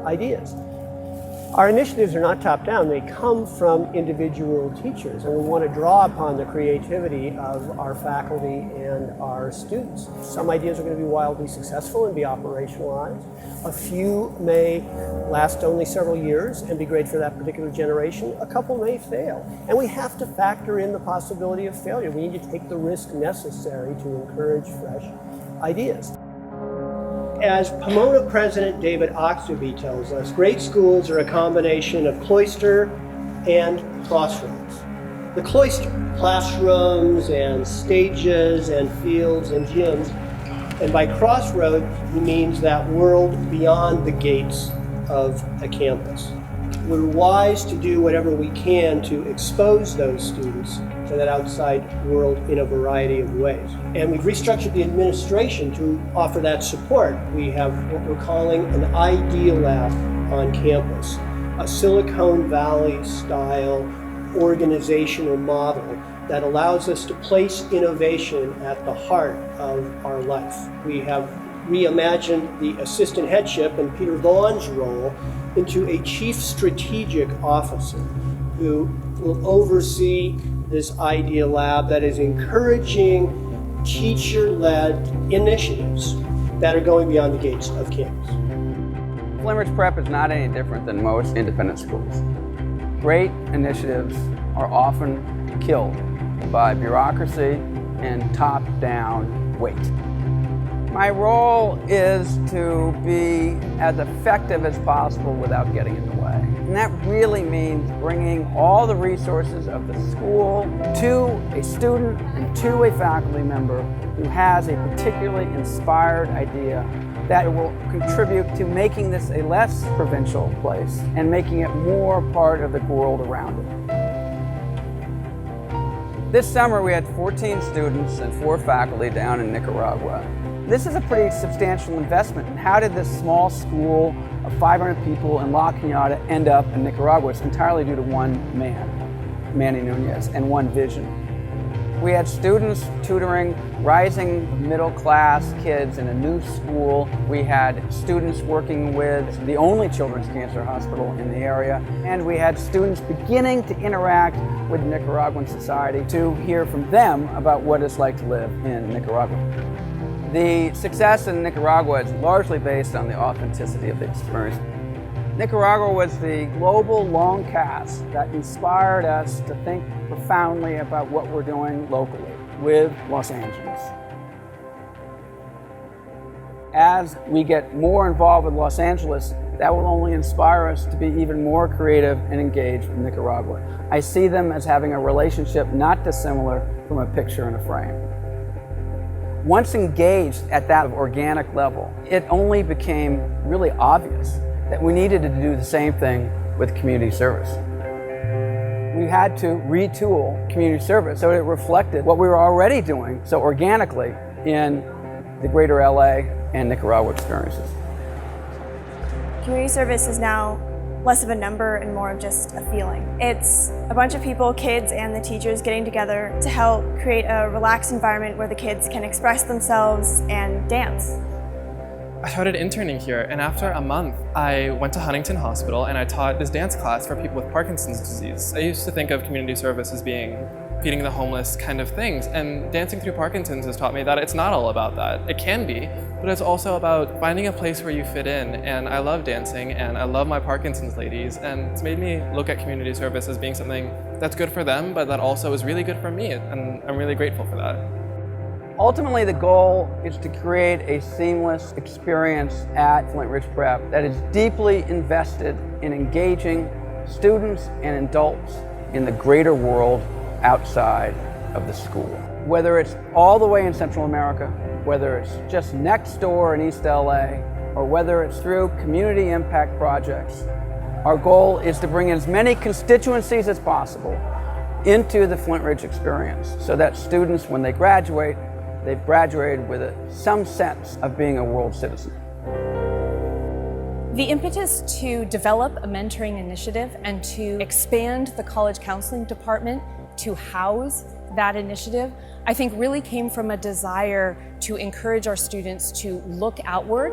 ideas. Our initiatives are not top-down, they come from individual teachers, and we want to draw upon the creativity of our faculty and our students. Some ideas are going to be wildly successful and be operationalized. A few may last only several years and be great for that particular generation. A couple may fail, and we have to factor in the possibility of failure. We need to take the risk necessary to encourage fresh ideas. As Pomona President David Oxtoby tells us, great schools are a combination of cloister and crossroads. The cloister, classrooms and stages and fields and gyms, and by crossroads he means that world beyond the gates of a campus. We're wise to do whatever we can to expose those students to that outside world in a variety of ways. And we've restructured the administration to offer that support. We have what we're calling an Idea Lab on campus, a Silicon Valley style organizational model that allows us to place innovation at the heart of our life. We have reimagined the assistant headship and Peter Vaughn's role into a chief strategic officer who will oversee this Idea Lab that is encouraging teacher-led initiatives that are going beyond the gates of campus. Flint Ridge Prep is not any different than most independent schools. Great initiatives are often killed by bureaucracy and top-down weight. My role is to be as effective as possible without getting in the way. And that really means bringing all the resources of the school to a student and to a faculty member who has a particularly inspired idea that will contribute to making this a less provincial place and making it more part of the world around it. This summer we had 14 students and 4 faculty down in Nicaragua. This is a pretty substantial investment. And how did this small school of 500 people in La Cañada end up in Nicaragua? It's entirely due to one man, Manny Nunez, and one vision. We had students tutoring rising middle-class kids in a new school. We had students working with the only children's cancer hospital in the area. And we had students beginning to interact with Nicaraguan society to hear from them about what it's like to live in Nicaragua. The success in Nicaragua is largely based on the authenticity of the experience. Nicaragua was the global long cast that inspired us to think profoundly about what we're doing locally with Los Angeles. As we get more involved with Los Angeles, that will only inspire us to be even more creative and engaged with Nicaragua. I see them as having a relationship not dissimilar from a picture in a frame. Once engaged at that organic level, it only became really obvious that we needed to do the same thing with community service. We had to retool community service so it reflected what we were already doing so organically in the greater LA and Nicaragua experiences. Community service is now less of a number and more of just a feeling. It's a bunch of people, kids and the teachers, getting together to help create a relaxed environment where the kids can express themselves and dance. I started interning here, and after a month, I went to Huntington Hospital and I taught this dance class for people with Parkinson's disease. I used to think of community service as being feeding the homeless kind of things, and Dancing Through Parkinson's has taught me that it's not all about that. It can be, but it's also about finding a place where you fit in, and I love dancing, and I love my Parkinson's ladies, and it's made me look at community service as being something that's good for them, but that also is really good for me, and I'm really grateful for that. Ultimately, the goal is to create a seamless experience at Flint Ridge Prep that is deeply invested in engaging students and adults in the greater world outside of the school. Whether it's all the way in Central America, whether it's just next door in East LA, or whether it's through community impact projects, our goal is to bring as many constituencies as possible into the Flint Ridge experience so that students, when they graduate, they've graduated with some sense of being a world citizen. The impetus to develop a mentoring initiative and to expand the college counseling department to house that initiative, I think really came from a desire to encourage our students to look outward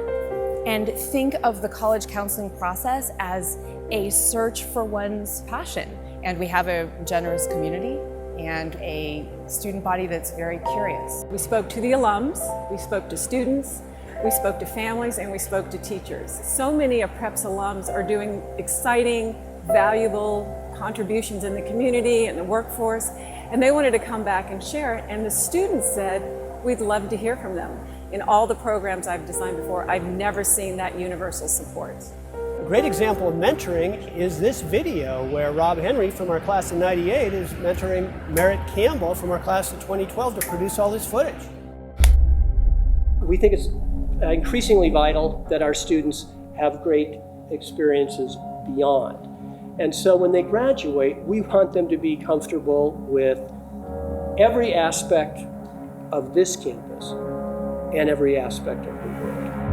and think of the college counseling process as a search for one's passion. And we have a generous community and a student body that's very curious. We spoke to the alums, we spoke to students, we spoke to families, and we spoke to teachers. So many of PREP's alums are doing exciting, valuable contributions in the community and the workforce, and they wanted to come back and share it. And the students said, we'd love to hear from them. In all the programs I've designed before, I've never seen that universal support. A great example of mentoring is this video where Rob Henry from our class of '98 is mentoring Merritt Campbell from our class of 2012 to produce all this footage. We think it's increasingly vital that our students have great experiences beyond. And so when they graduate, we want them to be comfortable with every aspect of this campus and every aspect of the world.